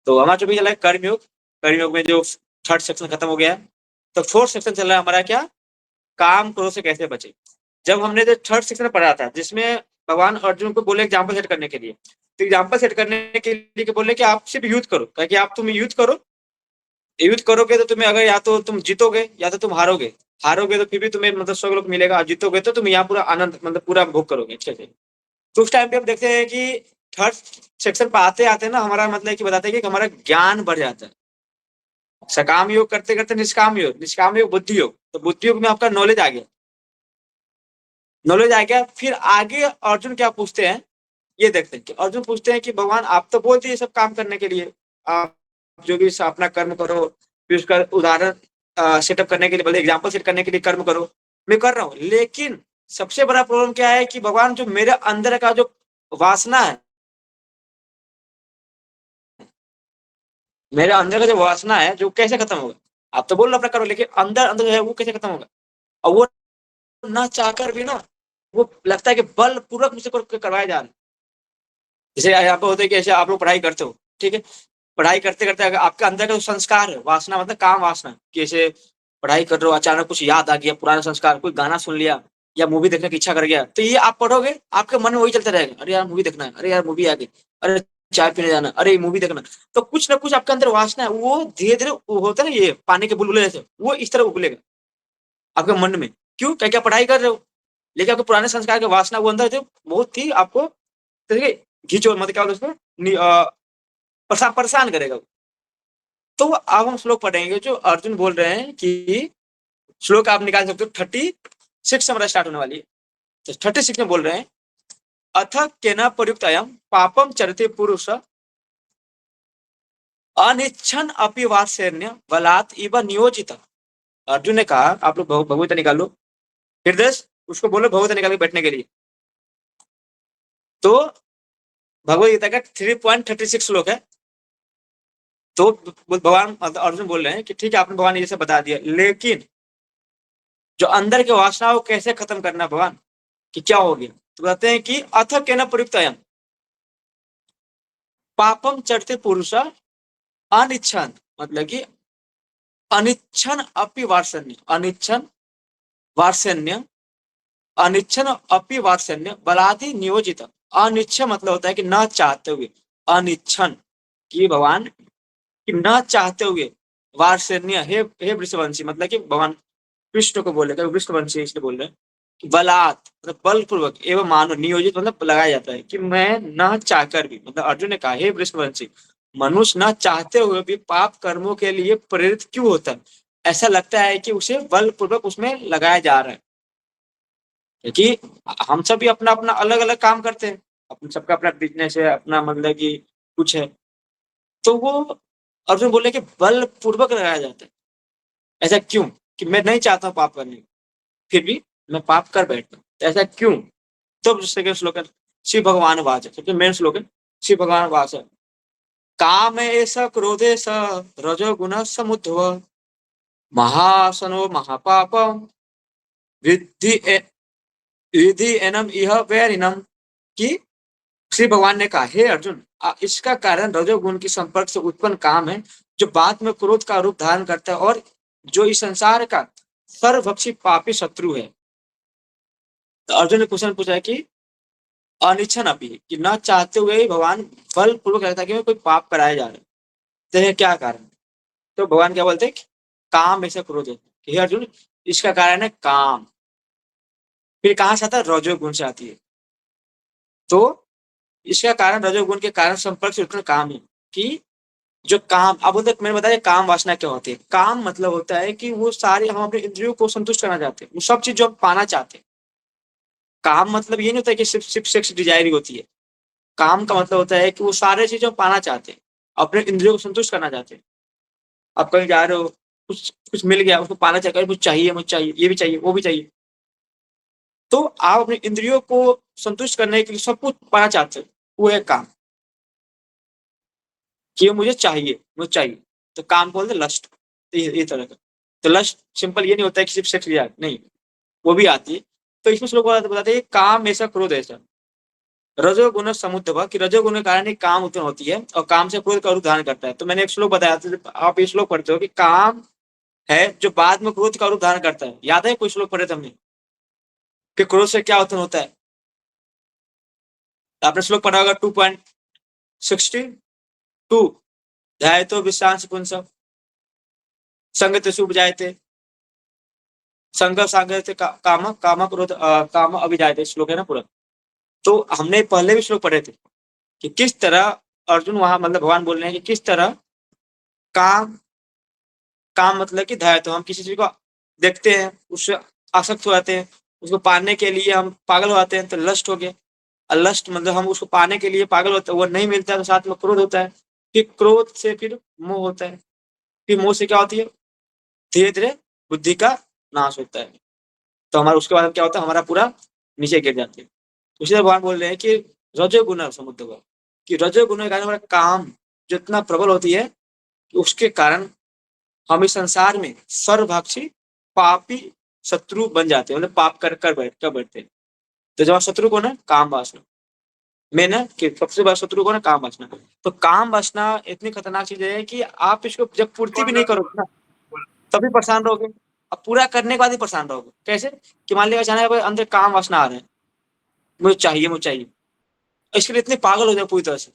तो हमारा जो भी चला है कर्मयोग, कर्मयोग में जो थर्ड सेक्शन खत्म हो गया, तो फोर्थ सेक्शन चल रहा है हमारा क्या, काम क्रोध से कैसे बचे। जब हमने जो थर्ड सेक्शन पढ़ा था जिसमें भगवान अर्जुन को बोले एग्जाम्पल सेट करने के लिए, तो एग्जाम्पल सेट करने के लिए बोले कि आप सिर्फ युद्ध करो, ताकि आप तुम युद्ध करो, युद्ध करोगे तो तुम्हें अगर या तो तुम जीतोगे या तो तुम हारोगे, हारोगे तो फिर भी तुम्हें मतलब स्वर्ग मिलेगा, और जीतोगे तो तुम यहाँ पूरा आनंद मतलब पूरा भोग करोगे अच्छे से। तो उस टाइम पे हम देखते हैं कि थर्ड सेक्शन पर आते आते ना हमारा मतलब कि बताते हैं कि हमारा ज्ञान बढ़ जाता है। सकाम योग करते करते निष्काम योग, निष्काम योग बुद्धि योग, तो बुद्धि योग में आपका नॉलेज आ गया, नॉलेज आ गया। फिर आगे अर्जुन क्या पूछते हैं, ये देखते हैं कि अर्जुन पूछते हैं कि भगवान आप तो बोलते हैं सब काम करने के लिए, आप जो भी अपना कर्म करो, फिर उसका उदाहरण सेटअप करने के लिए बोले, एग्जाम्पल सेट करने के लिए कर्म करो, मैं कर रहा हूँ, लेकिन सबसे बड़ा प्रॉब्लम क्या है कि भगवान जो मेरे अंदर का जो वासना है, मेरे अंदर का जो वासना है जो कैसे खत्म होगा। आप तो बोल रहे अपना करो, लेकिन अंदर अंदर जो है वो कैसे खत्म होगा। और वो ना चाहकर भी ना, वो लगता है कि बल पूर्वक मुझसे करवाया जा रहा है। जैसे यहाँ पे होता है कि ऐसे आप लोग पढ़ाई करते हो, ठीक है, पढ़ाई करते करते अगर आपके अंदर का जो संस्कार है, वासना मतलब काम वासना, कि ऐसे पढ़ाई कर रहे हो अचानक कुछ याद आ गया, पुराना संस्कार, कोई गाना सुन लिया या मूवी देखने की इच्छा कर गया, तो ये आप पढ़ोगे आपके मन में वही चलता रहेगा, अरे यार मूवी देखना है, अरे यार मूवी आ गई, अरे चाय पीने जाना, अरे मूवी देखना। तो कुछ ना कुछ आपके अंदर वासना है, वो धीरे धीरे वो होता है ना, ये पानी के बुलबुले जैसे, वो इस तरह उबलेगा आपके मन में। क्यों, क्या क्या पढ़ाई कर रहे हो, लेकिन आपके पुराने संस्कार के वासना वो अंदर जो बहुत ही आपको घींचो मतलब क्या बोलते हैं उसको, परेशान परेशान करेगा। तो अब हम श्लोक पढ़ेंगे जो अर्जुन बोल रहे हैं कि श्लोक आप निकाल सकते हो, 36 से हमारा स्टार्ट होने वाली है। तो 36 में बोल रहे हैं, अथ केन प्रयुक्तयं पापम चरते पुरुष अनिच्छन अपि वात्सल्य बलात् इव नियोजित। अर्जुन ने कहा, आप लोग भगवत निकालो, हृदय उसको बोलो भगवत निकाल के बैठने के लिए। तो भगवत गीता का 3.36 श्लोक है। तो भगवान अर्जुन बोल रहे हैं कि ठीक है आपने भगवान ने जैसे बता दिया, लेकिन जो अंदर के वासना को कैसे खत्म करना भगवान, कि क्या हो गया। तो कहते हैं कि अथ केन प्रयुक्तयं पापम चढ़ते पुरुष अनिच्छन, मतलब कि अनिच्छन अपि वार्षण्य, अनिच्छन वार्षण्य, अनिच्छन अपि वार्षण्य बलादि नियोजित। अनिच्छन मतलब होता है कि न चाहते हुए, अनिच्छन कि भगवान कि न चाहते हुए, वार्षण्य हे वृषवंशी, मतलब कि भगवान कृष्ण को बोले वृषवंशी इसलिए बोल रहे हैं कि बलात् मतलब बलपूर्वक एवं मानो, नियोजित मतलब लगाया जाता है कि मैं न चाहकर भी, मतलब अर्जुन ने कहा हे वृषवंशी, मनुष्य न चाहते हुए भी पाप कर्मों के लिए प्रेरित क्यों होता है। ऐसा लगता है कि उसे बलपूर्वक उसमें लगाया जा रहा है, क्योंकि हम सब भी अपना अपना अलग अलग काम करते हैं, अपन सबका अपना बिजनेस है, अपना मतलब कि कुछ है, तो वो अर्जुन बोले कि बलपूर्वक लगाया जाता है। ऐसा क्यों, कि मैं नहीं चाहता हूँ पाप करने, फिर भी मैं पाप कर बैठता हूँ, तो ऐसा क्यों। तो सेकंड श्लोक है, शिव भगवान वाच, सबसे मेन श्लोक है, शिव भगवान वाच, काम ऐसा क्रोधे स रजो गुण समुद्भव महासनो महापाप विद्धि विधि एनम इह वैरिनम। की श्री भगवान ने कहा हे अर्जुन, इसका कारण रजोगुण के संपर्क से उत्पन्न काम है, जो बाद में क्रोध का रूप धारण करता है, और जो इस संसार का सर्वभक्षी पापी शत्रु है। तो अर्जुन ने क्वेश्चन पूछा है कि अनिच्छन अपी, कि न चाहते हुए ही भगवान बल पूर्वक कहता है कि मैं कोई पाप कराया जा रहा है, तो यह क्या कारण। तो भगवान क्या बोलते हैं, काम ऐसा क्रोध है कि हे अर्जुन, इसका कारण है काम। फिर कहां से आता है, रजोगुण से आती है। तो इसका कारण रजोगुण के कारण संपर्क से उत्पन्न काम है, कि जो काम अब बोलते मैंने बताया काम वासना क्या होती है। काम मतलब होता है कि वो सारे हम अपने इंद्रियों को संतुष्ट करना चाहते हैं, वो सब चीज जो हम पाना चाहते हैं। काम मतलब ये नहीं होता है कि सिर्फ सिर्फ सेक्स डिजायर ही होती है। काम का मतलब होता है कि वो सारे चीजें हम पाना चाहते हैं, अपने इंद्रियों को संतुष्ट करना चाहते हैं। आप कहीं जा रहे हो, कुछ कुछ मिल गया, उसको पाना चाहिए, कुछ चाहिए मुझे चाहिए, ये भी चाहिए वो भी चाहिए, तो आप अपने इंद्रियों को संतुष्ट करने के लिए सब कुछ पाना चाहते हो, वो है काम, कि मुझे चाहिए। तो काम को बोलते लस्ट, तो ये तरह का। तो लस्ट सिंपल ये नहीं होता है कि सिर्फ सेक्स नहीं, वो भी आती है। तो इसमें श्लोक बताते हैं काम ऐसा क्रोध ऐसा, रजोगुण समुद्भव कि रजोगुण के कारण ही काम उत्पन्न होती है और काम से क्रोध का रूप धारण करता है। तो मैंने एक श्लोक बताया था, आप ये श्लोक पढ़ते हो कि काम है जो बाद में क्रोध का रूप धारण करता है। याद है कोई श्लोक पढ़े थे हमने कि क्रोध से क्या उत्पन्न होता है? आपने श्लोक पढ़ा होगा 2.62, ध्यायतो विश्रांस पुंस संगत शुभ जायते संग सांगते काम काम क्रोध काम अभिजायते, श्लोक है ना पूरा। तो हमने पहले भी श्लोक पढ़े थे कि किस तरह अर्जुन वहां मतलब भगवान बोल रहे हैं कि किस तरह काम काम मतलब कि धैर्य, तो हम किसी चीज को देखते हैं उससे आसक्त हो जाते हैं, उसको पाने के लिए हम पागल हो जाते हैं, तो लस्ट हो गया। और लस्ट मतलब हम उसको पाने के लिए पागल होते हैं, वो नहीं मिलता है तो साथ में क्रोध होता है, फिर क्रोध से फिर मोह होता है, फिर मोह से क्या होती है? धीरे धीरे बुद्धि का नाश होता है। तो हमारा उसके बाद क्या होता है? हमारा पूरा नीचे गिर जाते हैं। उसी तरह भगवान बोल रहे हैं कि रजोगुण समुद्र को, कि रजोगुण के कारण हमारा काम जितना प्रबल होती है कि उसके कारण हम इस संसार में सर्वभक्षी पापी शत्रु बन जाते हैं, मतलब पाप कर बैठते हैं। तो जब शत्रु कौन है? काम वासना। मेन है कि सबसे बड़ा शत्रु कौन है? काम वासना। तो काम वासना इतनी खतरनाक चीज है कि आप इसको जब पूर्ति भी नहीं करोगे ना तभी परेशान रहोगे, अब पूरा करने के बाद ही परेशान रहोगे। कैसे? कि मान लिया अचानक अंदर काम वासना आ रहे हैं, मुझे चाहिए मुझे चाहिए, इसके लिए इतने पागल हो जाए पूरी तरह से,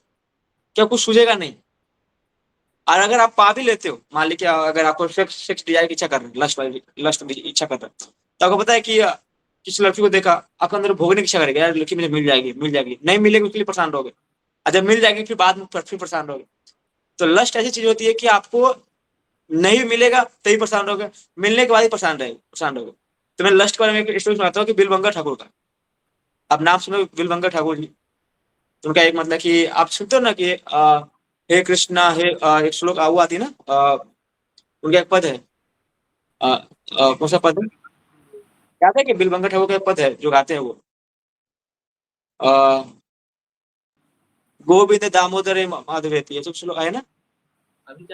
क्या कुछ सूझेगा नहीं। और अगर आप पा भी लेते हो, मान लीजिए अगर आपको सेक्स डिजायर की इच्छा कर रहे हैं, लस्ट इच्छा कर रहे हैं, तो आपको पता है कि किसी लड़की को देखा, आपके अंदर भोगने की इच्छा करेगा, यार लड़की मुझे मिल जाएगी, नहीं मिलेगी उसके लिए परेशान रहोगे, और जब मिल जाएगी फिर बाद में फिर परेशान रहोगे। तो लस्ट ऐसी चीज होती है कि आपको नहीं मिलेगा तभी परेशान रहोगे, मिलने के बाद ही परेशान रहोगे। तो मैं लस्ट के बारे में एक स्टोरी सुनाता हूँ कि बिलबंगा ठाकुर का। आप नाम सुनो बिलबंगा ठाकुर जी। तो उनका एक मतलब कि आप सुनते हो ना कि हे कृष्णा हे एक श्लोक वो आती है ना, उनका एक पद है, कौन सा पद है याद है? कि बिलबंगा ठाकुर का एक पद है जो गाते हैं वो, अ, गोविंद दामोदर माधवेती, ये सब श्लोक है ना,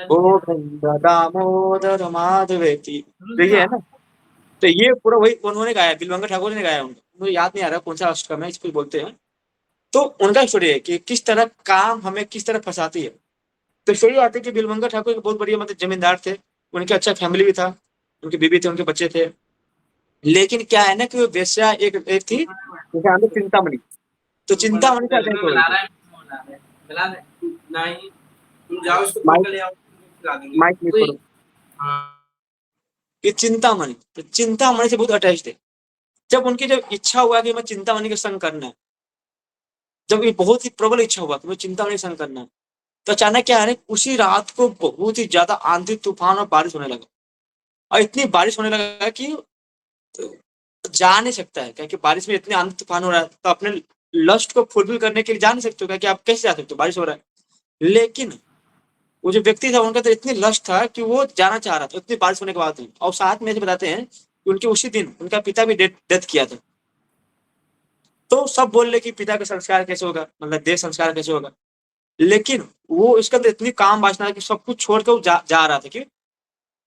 गोविंद दामोदर माधवेती, तो ये है ना। तो ये पूरा वही उन्होंने गाया, बिलबंगा ठाकुर ने गाया। उनको मुझे याद नहीं आ रहा कौन सा अष्टकम है, इसको बोलते हैं। तो उनका स्टोरी है कि किस तरह काम हमें किस तरह फंसाती है। तो स्टोरी आती है कि बिलबंगा ठाकुर एक बहुत बढ़िया मतलब जमींदार थे, उनके अच्छा फैमिली भी था, उनकी बीवी थे, उनके बच्चे थे। लेकिन क्या है ना कि वो वेश्या एक थी, उनका नाम था चिंतामणि। तो चिंतामणि से अटैच हो गई थी। माइक माइक नहीं करो। कि चिंतामणि, तो चिंतामणि से बहुत अटैच थे। जब उनकी जब इच्छा हुआ कि मैं चिंतामणि के संग करना है, जब ये बहुत ही प्रबल इच्छा हुआ कि मैं चिंतामणि के संग करना है, तो अचानक क्या है, उसी रात को बहुत ही ज्यादा आंधी तूफान और बारिश होने लगा। और इतनी बारिश होने लगा कि जा नहीं सकता है, क्योंकि बारिश में इतने आंधी तूफान हो रहा है, तो अपने लस्ट को फुलफिल करने के लिए जा नहीं सकते हो, क्योंकि आप कैसे जा सकते हो, बारिश हो रहा है। लेकिन वो जो व्यक्ति था उनका तो इतनी लस्ट था कि वो जाना चाह रहा था इतनी बारिश होने के बाद भी। और साथ में ऐसे बताते हैं कि उनके उसी दिन उनका पिता भी डेथ किया था। तो सब बोल रहे कि पिता का संस्कार कैसे होगा, मतलब देह संस्कार कैसे होगा। लेकिन वो इसके अंदर इतनी काम वासना कि सब कुछ छोड़कर वो जा रहा था कि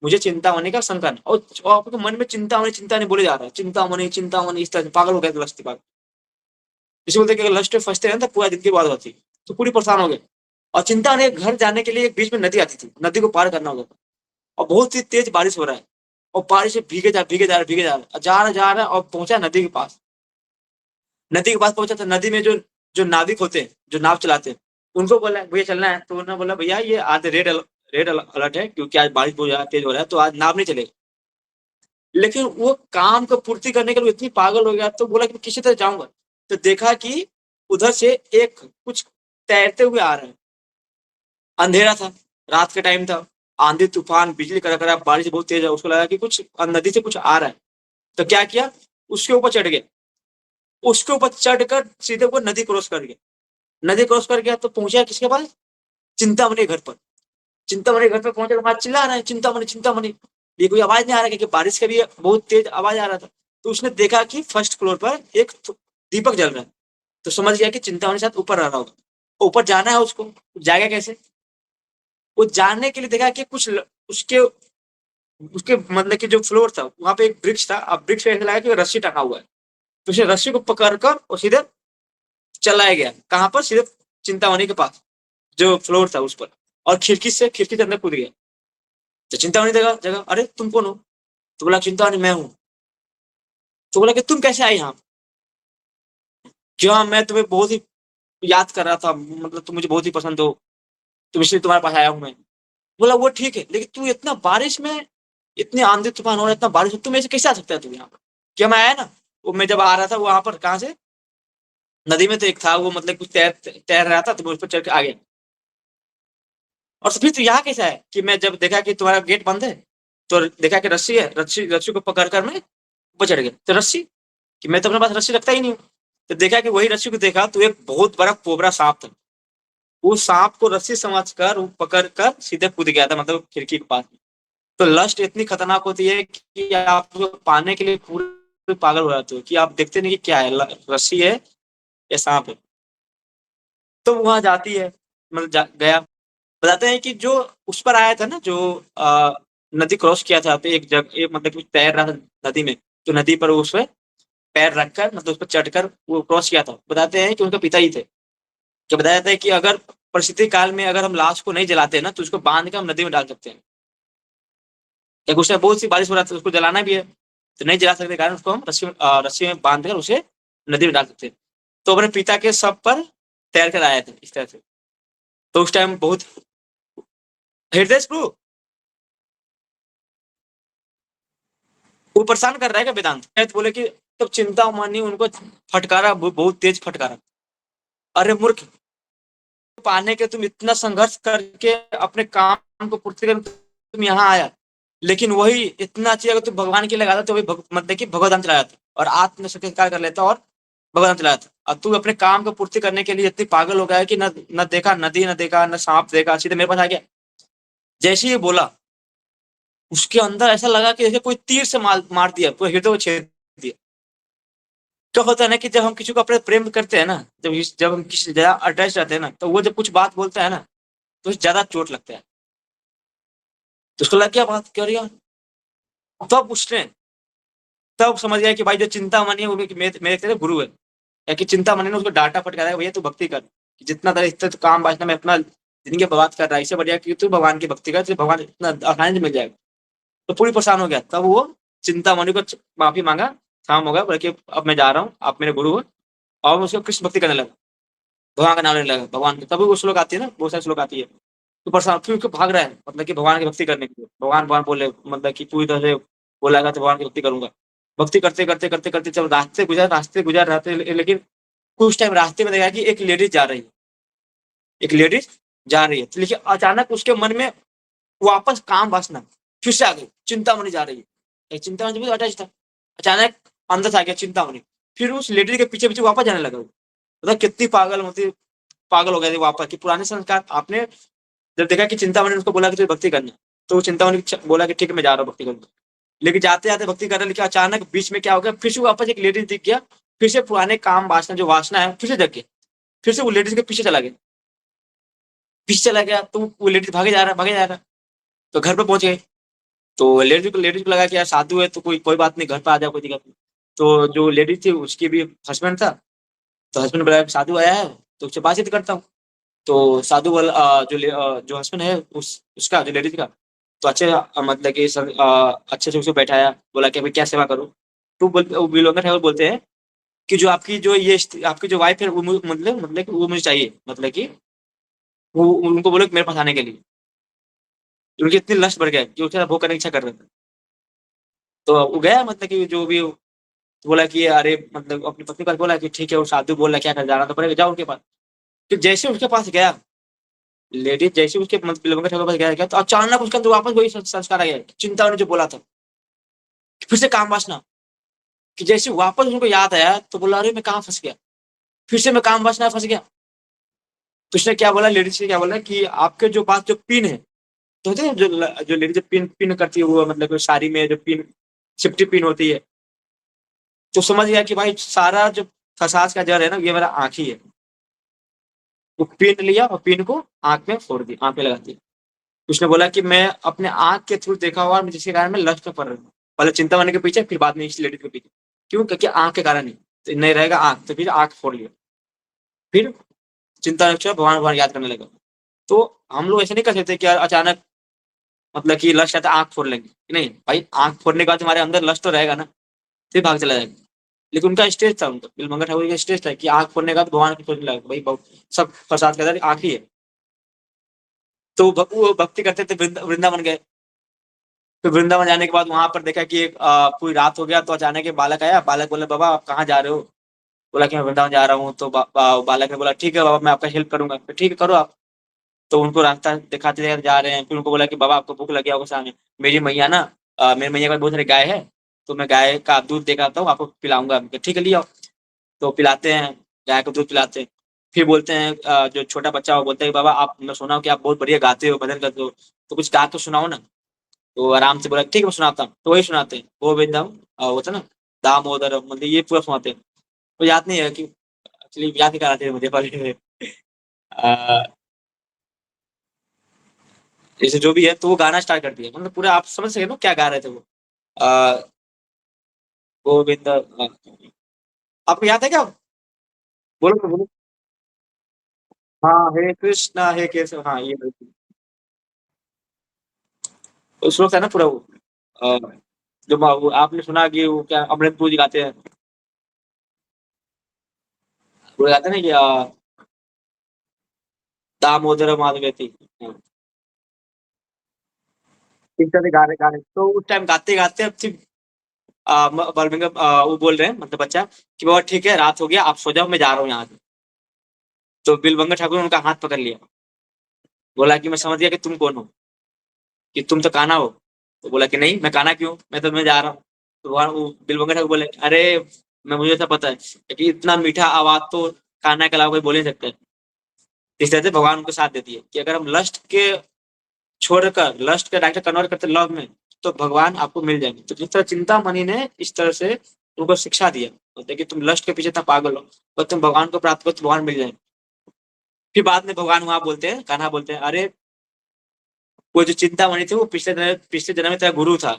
मुझे चिंतामणि का संकल्प, और आपके मन में चिंता नहीं बोले जा रहा है, चिंतामणि इस तरह से पागल हो गया लस्ट पागल। इसे बोलते कि लस्ट फंसते हैं तो पूरा जिंदगी बाद होती, तो पूरी परेशान हो गए। और चिंतामणि घर जाने के लिए एक बीच में नदी आती थी, नदी को पार करना होगा, और बहुत ही तेज बारिश हो रहा है, और बारिश से भीगे जा रहा है और पहुंचा नदी के पास। नदी के पास पहुंचा तो नदी में जो जो नाविक होते हैं, जो नाव चलाते हैं, उनको बोला भैया चलना है, तो उन्होंने बोला भैया ये आज रेड अलर्ट है, क्योंकि आज बारिश बहुत ज्यादा तेज हो रहा है, तो आज नाव नहीं चलेगी। लेकिन वो काम को पूर्ति करने के लिए इतनी पागल हो गया, तो बोला कि किसी तरह जाऊंगा। तो देखा कि उधर से एक कुछ तैरते हुए आ रहे हैं। अंधेरा था, रात का टाइम था, आंधी तूफान बिजली कड़क रहा, बारिश बहुत तेज है, उसको लगा कि कुछ नदी से कुछ आ रहा है। तो क्या किया, उसके ऊपर चढ़ गया, उसके ऊपर चढ़कर सीधे वो नदी क्रॉस कर गया। नदी क्रॉस कर गया तो पहुंचा किसके पास? चिंतामणि घर पर। चिंतामणि घर पर पहुंचे के बाद चिल्ला रहा है चिंतामणि चिंतामणि, ये कोई आवाज नहीं आ रहा, क्योंकि बारिश का भी बहुत तेज आवाज आ रहा था। तो उसने देखा कि फर्स्ट फ्लोर पर एक दीपक जल रहा है, तो समझ गया कि चिंतामणि साथ ऊपर रह रहा होगा। ऊपर जाना है उसको, जाएगा कैसे? वो जानने के लिए देखा कि कुछ उसके उसके मतलब कि जो फ्लोर था वहां पे एक वृक्ष था, अब वृक्ष पे ऐसा लगा कि रस्सी टंगा हुआ है। तो उसने रस्सी को पकड़कर और सीधे चलाया गया कहाँ पर, सिर्फ चिंतामणि के पास जो फ्लोर था उस पर, और खिड़की के अंदर कूद गया। तो चिंतामणि देखा जगह, अरे तुम कौन हो? तो बोला चिंतामणि मैं हूँ। तो बोला कि तुम कैसे आई यहाँ? क्या मैं तुम्हें बहुत ही याद कर रहा था, मतलब तुम मुझे बहुत ही पसंद हो, तुम इसलिए तुम्हारे पास आया हूँ मैं। बोला वो ठीक है, लेकिन तू इतना बारिश में, इतनी आंधी तूफान हो रहा है, इतना बारिश में तुम ऐसे कैसे आ सकता है तू यहाँ पर? क्या मैं आया ना, वो मैं जब आ रहा था वहां पर, कहाँ से, नदी में तो एक था वो, मतलब कुछ तैर तैर रहा था, तो मैं उस पर चढ़ के आ गया। और फिर तू यहाँ कैसा है? कि मैं जब देखा कि तुम्हारा गेट बंद है, तो देखा कि रस्सी है, रस्सी रस्सी को पकड़ कर मैं ऊपर चढ़ गया। तो रस्सी, कि मैं तो अपने पास रस्सी रखता ही नहीं हूँ। तो देखा कि वही रस्सी को देखा तो एक बहुत बड़ा कोबरा सांप था। वो सांप को रस्सी समझकर वो पकड़ कर सीधे कूद गया था, मतलब खिड़की के पास। तो लस्ट इतनी खतरनाक होती है कि आप उसको पाने के लिए पूरे पागल हो जाते हो, कि आप देखते नहीं कि क्या है, रस्सी है या सांप है। तो वहां जाती है, मतलब गया। बताते हैं कि जो उस पर आया था ना, जो नदी क्रॉस किया था, तो एक जगह मतलब कि तैर रहा था नदी में, तो नदी पर उस पे पैर रखकर, मतलब उस पर चढ़कर वो क्रॉस किया था। बताते हैं कि उनके पिता ही थे। कि बताया जाता है कि अगर परिस्थिति काल में अगर हम लाश को नहीं जलाते ना, तो उसको बांध कर हम नदी में डाल सकते हैं। एक उसमें बहुत सी बारिश हो रहा था, उसको जलाना भी है, तो नहीं जला सकते, कारण उसको हम रस्सी में बांध कर उसे नदी में डाल सकते हैं। तो अपने पिता के शव पर तैर कर आया था इस तरह से। तो उस टाइम बहुत हृदय स्पृह, वो परेशान कर रहा है क्या वेदांत? तो बोले कि तब चिंता मानी उनको फटकारा, बहुत तेज फटकारा। अरे मूर्ख, पाने के तुम इतना संघर्ष करके अपने काम को पूर्ति कर तुम यहाँ आया, लेकिन वही इतना चाहिए अगर तुम भगवान के लिए लगाता तो वही मतलब कि भगवत चला जाता और आत्म साक्षात्कार कर लेता और भगवान चला जाता। और तू अपने काम को पूर्ति करने के लिए इतनी पागल हो गया है कि न न देखा नदी, न देखा न सांप देखा, सीधे मेरे पास आ गया। जैसे ही ये बोला, उसके अंदर ऐसा लगा कि जैसे कोई तीर से मार दिया, पूरे हृदय को छेद दिया। क्या होता है ना कि जब हम किसी को अपने प्रेम करते हैं ना, जब हम किसी से ज्यादा अटैच रहते हैं ना, तो वो जब कुछ बात बोलता है ना, तो उसे ज्यादा चोट लगता है। तो उसको लगा क्या बात कर रही है। तब उसने, तब समझ गया कि भाई जो चिंतामणि है वो मेरे मेरे तेरे गुरु है। या कि चिंतामणि ने उसको डांटा फटकारा, भैया तू भक्ति कर, कि जितना तेरा इतना तो काम वासना में अपना जिंदगी बर्बाद कर रहा है, इससे बढ़िया कि तू भगवान की भक्ति कर, तुझे भगवान इतना आसानी से मिल जाएगा। तो पूरी परेशान हो गया। तब वो चिंतामणि को माफी मांगा, काम हो गया, बल्कि अब मैं जा रहा हूँ, आप मेरे गुरु हो। और उसको कृष्ण भक्ति करने लगा, भगवान का नाम लेने लगा, भगवान का। तभी वो श्लोक आती है ना, बहुत सारे श्लोक आती है। तो परेशान फिर उसको भाग रहा है, मतलब कि भगवान की भक्ति करने के लिए। भगवान भगवान बोले, मतलब कि पूरी तरह से बोलेगा तो भगवान की भक्ति करूंगा। भक्ति करते करते करते करते जब रास्ते गुजर रास्ते, लेकिन कुछ टाइम रास्ते में देखा कि एक लेडीज जा रही है, एक लेडीज जा रही है। तो लेकिन अचानक उसके मन में वापस काम वासना फिर से आ गई, चिंतामणि जा रही है। एक चिंतामणि भी अटैच था, अचानक अंदर से आ गया चिंतामणि। फिर उस लेडीज के पीछे पीछे वापस जाने लगा। मतलब कितनी पागल होती, पागल हो गए थे वापस, कि पुराने संस्कार आपने जब देखा कि चिंतामणि ने उसको बोला कि तुझे भक्ति करना, तो वो चिंतामणि बोला कि ठीक है मैं जा रहा हूँ भक्ति करने। लेकिन जाते जाते भक्ति कर रहे, लेकिन अचानक बीच में क्या हो गया, फिर से वापस एक लेडीज दिख गया। फिर से पुराने काम वासना जो वासना है फिर से जग गया। फिर से वो लेडीज के पीछे चला गया, पीछे चला गया। तो वो लेडीज भागे जा रहा, भागे जा रहा। तो घर पे पहुंच गए। तो लेडीज को लगा कि यार साधु है तो कोई कोई बात नहीं, घर पे आ जाओ, कोई दिक्कत नहीं। तो जो लेडीज थी उसकी भी हस्बैंड था। तो हस्बैंड बोला साधु आया है तो उससे बातचीत करता हूँ। तो साधु बोला जो हस्बैंड है उसका, जो लेडीज का, तो अच्छे मतलब कि अच्छे से उसको बैठाया, बोला कि भाई क्या सेवा करूँ। तो बिलोंगर ठाकुर बोलते हैं कि जो आपकी जो ये आपकी जो वाइफ है वो मतलब कि वो मुझे चाहिए, मतलब कि वो उनको बोलो कि मेरे पास आने के लिए। उनकी इतनी लस्ट बढ़ गया कि उसे भोग करने की इच्छा कर रहे थे। तो वो गया, मतलब कि जो भी बोला कि अरे, मतलब अपनी पत्नी के पास बोला कि ठीक है वो साधु बोल रहा, क्या कर, जाना तो पड़ेगा, जाओ उनके पास। तो जैसे उसके पास गया, लेडीज जैसे उसके बिलोंगर ठाकुर के पास गया तो अचानक उसके अंदर वापस वही संस्कार आ गया, चिंता ने जो बोला था, फिर से काम वासना। कि जैसे वापस उनको याद आया तो बोला अरे मैं कहाँ फंस गया, फिर से मैं काम वासना फंस गया। तो उसने क्या बोला, लेडीज ने क्या बोला कि आपके जो पास जो पिन है, तो होते हैं जो लेडीज पिन पिन करती है, वो मतलब साड़ी में जो पिन, सेफ्टी पिन होती है। तो समझ गया कि भाई सारा जो फसाद का जड़ है ना, ये मेरा आँख ही है। वो पिन लिया और पिन को आँख में फोड़ दी, आँख में लगा दी। उसने बोला कि मैं अपने आँख के थ्रू देखा हुआ, जिसके कारण मैं लस्ट में पड़ रहा हूँ। पहले चिंतामणि के पीछे, फिर बाद में इस लेडीज के पीछे। क्यों? क्योंकि आँख के कारण ही, तो नहीं रहेगा आँख, तो फिर आँख फोड़ लिया। फिर चिंता नष्ट हुआ, भगवान भगवान याद करने लगा। तो हम लोग ऐसे नहीं कर सकते कि यार अचानक मतलब कि लस्ट आता है आँख फोड़ लेंगे, नहीं भाई आँख फोड़ने के बाद तुम्हारे अंदर लस्ट तो रहेगा ना, फिर भाग चला जाएगा। लेकिन उनका स्टेज था, उनका बिलमंगा ठाकुर का स्टेज था कि आँख फोड़ने के बाद भगवान को सोचने लगा भाई सब प्रसाद के अंदर आँख ही है। तो वो भक्ति करते थे, वृंदावन गए। फिर वृंदावन जाने के बाद वहां पर देखा कि एक पूरी रात हो गया, तो अचानक एक बालक आया। बालक बोला बाबा आप कहाँ जा रहे हो? बोला कि मैं वृंदावन जा रहा हूँ। तो बालक ने बोला ठीक है बाबा मैं आपका हेल्प करूंगा। फिर ठीक है करो आप। तो उनको रास्ता दिखाते दिखाते जा रहे हैं। फिर उनको बोला कि बाबा आपको भूख लगी होगा सामने, मेरी मैया ना मेरी मैया के पास बहुत सारी गाय है, तो मैं गाय का दूध देकर आता हूँ, आपको पिलाऊंगा। ठीक है लिया। तो पिलाते हैं, गाय को दूध पिलाते हैं। फिर बोलते हैं जो छोटा बच्चा वो बोलता है कि बाबा आप, मैं सुना हूँ कि आप बहुत बढ़िया गाते हो, भजन करते हो, तो कुछ गा तो सुनाओ ना। तो आराम से बोला ठीक है मैं सुनाता हूँ। तो वही सुनाते हैं वो वृंदावन वो था ना दामोदर मतलब ये पूरा सुनाते हैं। तो याद नहीं है कि एक्चुअली याद नहीं कराते थे मुझे पहले। अ, जैसे जो भी है तो वो गाना स्टार्ट कर दिया, मतलब पूरा आप समझ सके ना क्या गा रहे थे वो। अ, गोविंद आपको याद है क्या? बोलो तो बोलो। हाँ हे कृष्णा हे केशव, हाँ ये बिल्कुल। तो श्लोक था ना पूरा वो। अ, जो वो आपने सुना कि वो क्या अमृतपुर जी गाते हैं, वो गाते हैं ना कि दामोदर माधवेति। हाँ, इस तरह से गा रहे तो उस टाइम गाते गाते अब सिर्फ बलविंग वो बोल रहे हैं मतलब बच्चा कि बाबा ठीक है रात हो गया आप सो जाओ मैं जा रहा हूँ यहाँ से। तो बिलवंगा ठाकुर ने उनका हाथ पकड़ लिया। बोला कि मैं समझ गया कि तुम कौन हो, कि तुम तो कान्हा हो। तो बोला कि नहीं मैं कान्हा क्यों, मैं तो मैं जा रहा हूँ। तो वो बिलवंगा ठाकुर बोले अरे मैं मुझे ऐसा पता है कि इतना मीठा आवाज तो कान्हा के अलावा कोई बोल नहीं सकता है। इस तरह से भगवान उनको साथ देती है कि अगर हम लस्ट के छोड़कर लस्ट का डायरेक्ट कन्वर्ट करते लव में, तो भगवान आपको मिल जाएंगे। तो जिस तरह चिंतामणि ने इस तरह से उनको शिक्षा दिया बोलते कि तुम लस्ट के पीछे इतना पागल हो, और तुम भगवान को प्राप्त करो तो भगवान मिल जाएंगे। फिर बाद में भगवान वहां बोलते हैं, कान्हा बोलते हैं अरे वो जो चिंतामणि थे वो पिछले जन्म में तेरा गुरु था,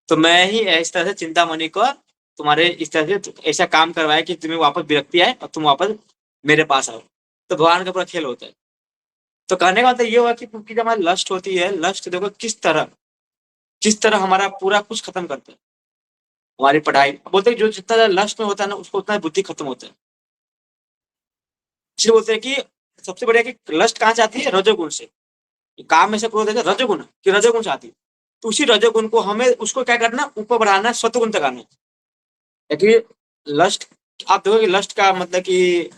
तो मैं ही इस तरह से चिंतामणि को तुम्हारे इस तरह से ऐसा काम करवाया कि तुम्हें वापस विरक्ति आए और तुम वापस मेरे पास आओ। तो भगवान का पूरा खेल होता है। तो कहने का मतलब ये हुआ कि क्योंकि जब हमारी लस्ट होती है, लस्ट देखो किस तरह हमारा पूरा कुछ खत्म करता है। हमारी पढ़ाई बोलते हैं जो जितना ज्यादा लस्ट में होता है ना उसको उतना बुद्धि खत्म होता है। इसलिए बोलते हैं कि सबसे बढ़िया कि लस्ट कहाँ से आती है, रजोगुण से। काम में से क्रोध है रजोगुण कि रजोगुण से आती है। तो उसी रजोगुण को हमें उसको क्या करना, ऊपर बढ़ाना है, सत्वगुण तक आना है कि लस्ट। आप देखो कि लस्ट का मतलब कि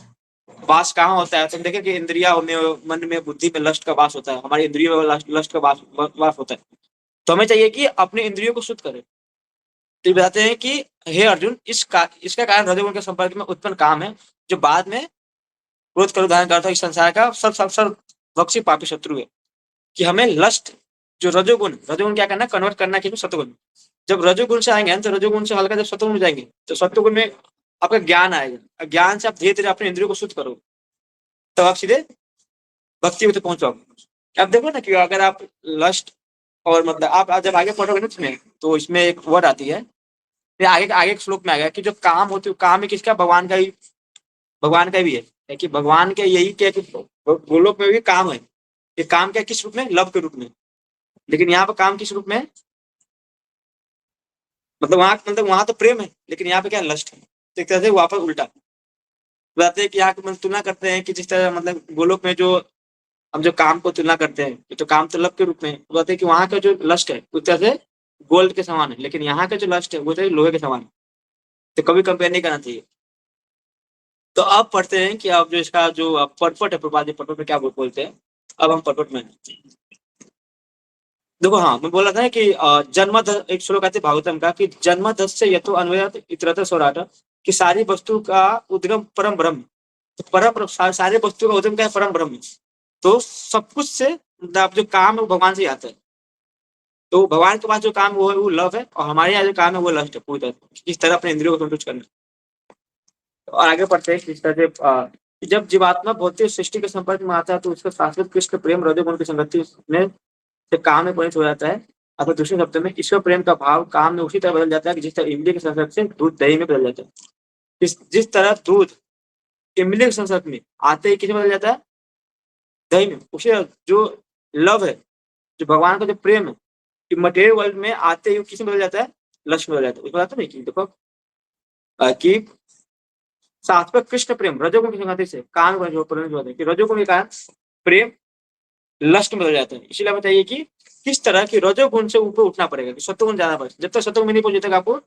वास कहाँ होता है, तुम देखे कि इंद्रिया में, मन में, बुद्धि में लस्ट का वास होता है। हमारी इंद्रियों में लस्ट का वास होता है। तो हमें चाहिए कि अपने इंद्रियों को शुद्ध करें। तो ये बताते हैं कि हे अर्जुन इसका कारण रजोगुण के संपर्क में उत्पन्न काम है, जो बाद में क्रोध कर धारण करता है। इस संसार का सब भक्षी पापी शत्रु है। कि हमें लस्ट जो रजोगुण क्या करना, कन्वर्ट करना कि सतगुण। जब रजोगुण से आएंगे तो रजोगुण से हल्का जब सतगुण में जाएंगे तो सत्वगुण में आपका ज्ञान आएगा। ज्ञान से आप धीरे धीरे अपने इंद्रियों को शुद्ध करोगे, तब आप सीधे भक्ति में तो पहुंच जाओगे। अब देखो ना कि अगर आप लस्ट और मतलब आप जब आगे पढ़ोगे ना इसमें, तो इसमें एक वर्ड आती है, फिर आगे आगे एक श्लोक में आ गया कि जो काम होती है काम ही किसका, भगवान का भी है कि भगवान के यही क्या कि गोलोक में भी काम है। ये काम क्या किस रूप में, लव के रूप में। लेकिन यहाँ पर काम किस रूप में है, मतलब वहां तो प्रेम है लेकिन यहाँ पे क्या लस्ट है। तो एक तरह से वहां पर उल्टा बताते हैं कि यहाँ की मतलब तुलना करते हैं कि जिस तरह मतलब गोलोक में जो हम जो काम को तुलना करते हैं, ये तो काम तो लव के रूप में बताते हैं कि वहां का जो लस्ट है उस तरह से गोल्ड के समान है, लेकिन यहाँ का जो लस्ट है वो तो लोहे के समान है। तो कभी कंपेयर नहीं करना चाहिए। तो अब पढ़ते हैं कि अब जो इसका जो पटपट है, प्रपाद पटपट में क्या बोलते हैं। अब हम पटपट में देखो, हाँ मैं बोला था ना कि एक श्लोक आते भागवतम का कि जन्म से यथो अन्वयत इतरत स्वराट, कि सारी वस्तु का उद्गम परम ब्रह्म। तो सारे वस्तु का उद्गम क्या है, परम ब्रह्म। तो सब कुछ से मतलब जो काम है वो भगवान से ही आता है। तो भगवान के पास जो काम वो है वो लव है, और हमारे यहाँ जो काम है वो लस्ट है पूरी तरह। इस तरह अपने इंद्रियों को संतुष्ट करना। और आगे पढ़ते हैं कि इस तरह से कि जब जीवात्मा भौतिक सृष्टि के संपर्क में आता है तो उसका शाश्वत कृष्ण प्रेम रजोगुण की संगति में से काम में परिणत हो जाता है। अथवा दूसरे शब्द में ईश्वर प्रेम का भाव काम में उसी तरह बदल जाता है कि जिस तरह इमली के संसर्ग से दूध दही में बदल जाता है। जिस जिस तरह दूध इमली के संसर्ग में आते ही किसे बदल जाता है? दही में। उसे जो लव है, जो भगवान का जो प्रेम है, मटेरियल वर्ल्ड में आते ही किस में बदल जाता है? लक्ष्य में बदल जाता है। उसको बताते नहीं कि देखो कि सात्विक कृष्ण प्रेम रजोगुण की संगति से काम का जो परिणत होता है कि रजोगुण के कारण प्रेम लस्ट में बदल जाता है। इसीलिए बताइए कि किस तरह की रजोगुण से ऊपर उठना पड़ेगा कि सत्वगुण जाना पड़ेगा। जब तक सत्वगुण में नहीं पहुंचे तक आपको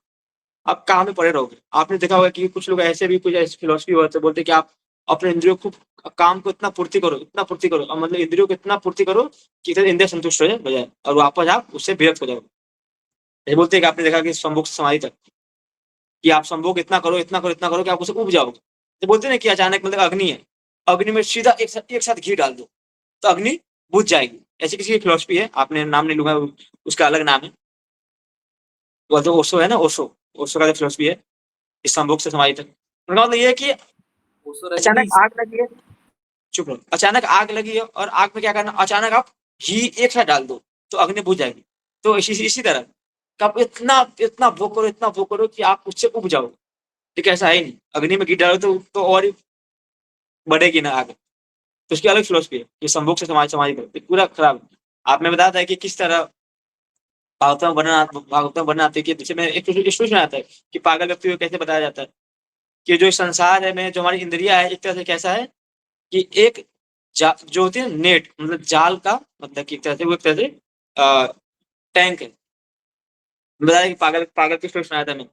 आप काम में पड़े रहोगे। आपने देखा होगा कि कुछ लोग ऐसे भी कुछ ऐसी फिलोसफी होते बोलते हैं कि आप अपने इंद्रियों को काम को इतना पूर्ति करो, इतना पूर्ति करो, मतलब इंद्रियों को इतना पूर्ति करो कि इंद्रिय संतुष्ट हो जाए और वापस आप उससे विरक्त हो जाओ। ये बोलते हैं कि आपने देखा कि संभोग से समाधि तक कि आप संभोग इतना करो, इतना करो, इतना करो कि आप उसे उब जाओगे। तो बोलते हैं ना कि अचानक मतलब अग्नि है, अग्नि में सीधा एक साथ घी डाल दो तो अग्नि बुझ जाएगी। ऐसी किसी की फिलोसफी है, आपने नाम नहीं लूंगा, उसका अलग नाम है। वो जो ओशो है ना, ओशो, ओशो का जो फिलोसफी है इस संभोग से समाधि तक, उनका मतलब ये है कि अचानक आग लगी है, चुप रहो, अचानक आग लगी है और आग में क्या करना, अचानक आप घी एक साथ डाल दो तो अग्नि बुझ जाएगी। तो इसी तरह कि आप इतना इतना भोग करो, इतना भोग करो कि आप उससे उब जाओ। ठीक है, ऐसा है ही नहीं, अग्नि में घी डालो तो और ही बढ़ेगी ना आग। तो उसकी अलग फिलोसफी है कि संभोग से समाधि समाधि करो, पूरा खराब। आपने बताया था कि किस तरह भागवतम वर्णन आते कि जिसमें एक स्टोरी आता है कि पागल व्यक्ति को कैसे बताया जाता है कि जो संसार है में जो हमारी इंद्रिया है एक तरह से कैसा है कि एक जो होती है नेट, मतलब जाल का, मतलब कि एक तरह से वो एक तरह से टैंक है। बताया कि पागल पागल की स्टोरी सुनाया था मैं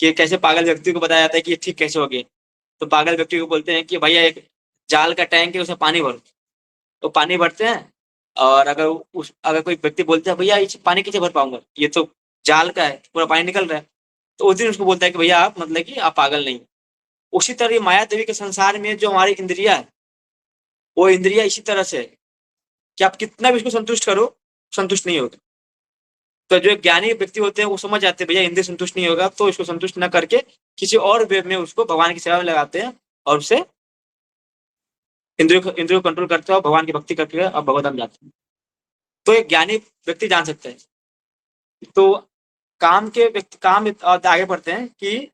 कि कैसे पागल व्यक्ति को बताया जाता है कि ये ठीक कैसे हो गया। तो पागल व्यक्ति को बोलते हैं कि भैया एक जाल का टैंक है, उसमें पानी भरो। तो पानी भरते हैं और अगर कोई व्यक्ति बोलता है भैया इस पानी कैसे भर पाऊंगा, ये तो जाल का है, पूरा पानी निकल रहा है, तो उस दिन उसको बोलता है कि भैया आप मतलब कि आप पागल नहीं। उसी तरह ये माया देवी के संसार में जो हमारी इंद्रिया है, वो इंद्रिया इसी तरह से है कि आप कितना भी इसको संतुष्ट करो, संतुष्ट नहीं होगा। तो जो एक ज्ञानी व्यक्ति होते हैं वो समझ जाते हैं भैया इंद्रिय संतुष्ट नहीं होगा, तो इसको संतुष्ट न करके किसी और वे में उसको भगवान की सेवा में लगाते हैं और उससे इंद्रियों को कंट्रोल करते हैं और भगवान की भक्ति करके और भगवत जाते हैं। तो एक ज्ञानी व्यक्ति जान सकते हैं। तो काम के व्यक्ति काम आगे बढ़ते हैं कि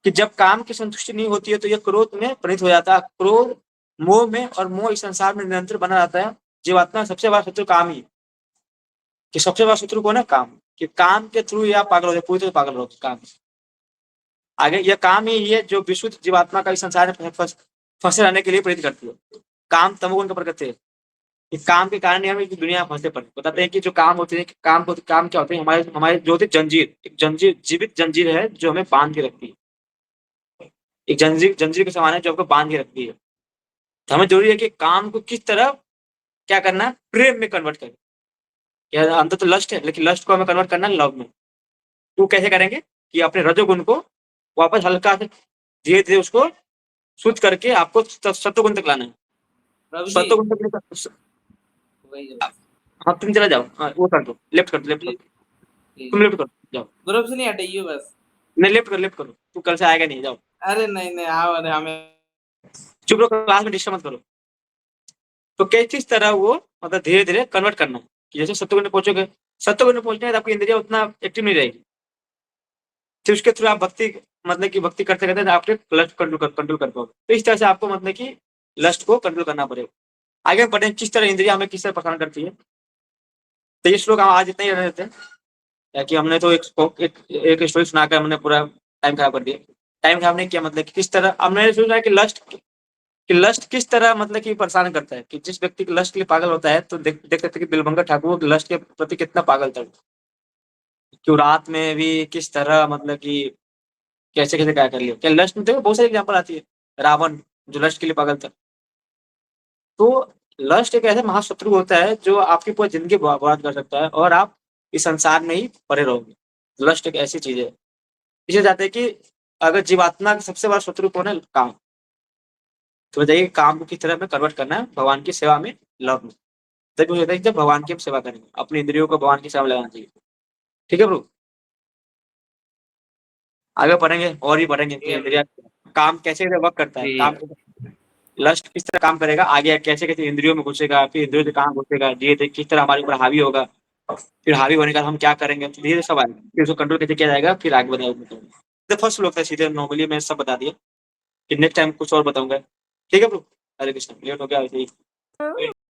जब काम की संतुष्टि नहीं होती है तो यह क्रोध में परिणत हो जाता है। क्रोध मोह में, और मोह इस संसार में निरंतर बना रहता है। जीवात्मा सबसे बड़ा शत्रु काम ही है। कि सबसे बड़ा शत्रु कौन है? काम। कि काम के थ्रू या पागल होते, पूरी तरह पागल होते काम। आगे यह काम ही है जो विशुद्ध जीवात्मा का इस संसार में फंसे रहने के लिए प्रेरित करती है। काम तमोगुण का प्रकृति है। इस काम के कारण ही हम इस दुनिया में फंसे पड़े। बताते हैं कि जो काम होते हैं, काम क्या होते हैं, हमारे हमारे जो होती है जंजीर, एक जंजीर, जीवित जंजीर है जो हमें बांध के रखती है। एक जंजीर जंजीर के समान है जो आपको बांध के रखती है। तो हमें जरूरी है कि काम को किस तरह क्या करना है, प्रेम में कन्वर्ट करें। यह अंतर तो लस्ट है, लेकिन लस्ट को हमें कन्वर्ट करना है लव में। तो कैसे करेंगे कि अपने रजोगुण को वापस हल्का से धीरे धीरे उसको शुद्ध करके आपको सत्वगुण तक लाना है। सत्वगुण तक हाँ तुम चला जाओ, हाँ, वो कर दो, लेफ्ट कर दो, लेफ्ट कर दो, तुम लेफ्ट करो, जाओ। ग्रुप से नहीं हटाइए बस। नहीं लेफ्ट करो, तू कल से आएगा नहीं, जाओ। अरे नहीं आओ, अरे हमें चुप रहो, क्लास में डिस्टर्ब मत करो। तो किस तरह वो मतलब धीरे धीरे कन्वर्ट करना है कि जैसे सत्वगुण में पहुंचोगे, सत्वगुण में पहुंचने में आपकी इंद्रिया उतना एक्टिव नहीं रहेगी। फिर उसके थ्रू आप भक्ति मतलब कि भक्ति करते करते आप लस्ट कंट्रोल कर पाओगे। तो इस तरह से आपको मतलब कि लस्ट को कंट्रोल करना पड़ेगा। आगे बढ़े किस तरह इंद्रिया हमें किस तरह परेशान करती है। तो ये श्लोक हम आज इतना ही रहने देते हैं कि हमने तो एक स्टोरी सुनाकर हमने पूरा टाइम खराब कर दिया। टाइम खराब नहीं किया, मतलब कि किस तरह हमने सोचा कि लस्ट किस तरह मतलब कि परेशान करता है। कि जिस व्यक्ति के लस्ट के लिए पागल होता है तो देख सकते कि बिलभंगा ठाकुर लस्ट के प्रति कितना पागल था। क्यों रात में भी किस तरह मतलब कि कैसे कैसे क्या कर लिया। क्या लस्ट में देखो बहुत सारी एग्जाम्पल आती है। रावण जो लस्ट के लिए पागल था। तो लस्ट एक ऐसा महाशत्रु होता है जो आपकी पूरी जिंदगी बर्बाद कर सकता है और आप इस संसार में ही पड़े रहोगे। लस्ट एक ऐसी चीज है। इसे जाते हैं कि अगर जीवात्मा का सबसे बड़ा शत्रु कौन है? काम। तो बताइए काम को किस तरह में कन्वर्ट करना है भगवान की सेवा में, लव में। तभी मुझे लगता है कि जब भगवान की हम सेवा करेंगे अपनी इंद्रियों को भगवान की सेवा में लगाना चाहिए। ठीक है प्रभु, आगे बढ़ेंगे और भी बढ़ेंगे कि इंद्रिया काम कैसे वर्क करता है, काम लस्ट किस तरह काम करेगा, आगे कैसे कैसे इंद्रियों में घुसेगा, फिर इंद्रियों से कहाँ घुसेगा, धीरे धीरे किस तरह हमारे ऊपर हावी होगा, फिर हावी होने के बाद हम क्या करेंगे, धीरे धीरे सब आएगा, फिर उसको कंट्रोल कैसे किया जाएगा, फिर आगे बताऊंगा। फर्स्ट लोग था सीधे नॉर्मली मैं सब बता दिया। कि नेक्स्ट टाइम कुछ और बताऊंगा। ठीक है ब्रो, हरे कृष्ण, लेट हो गया वैसे ही।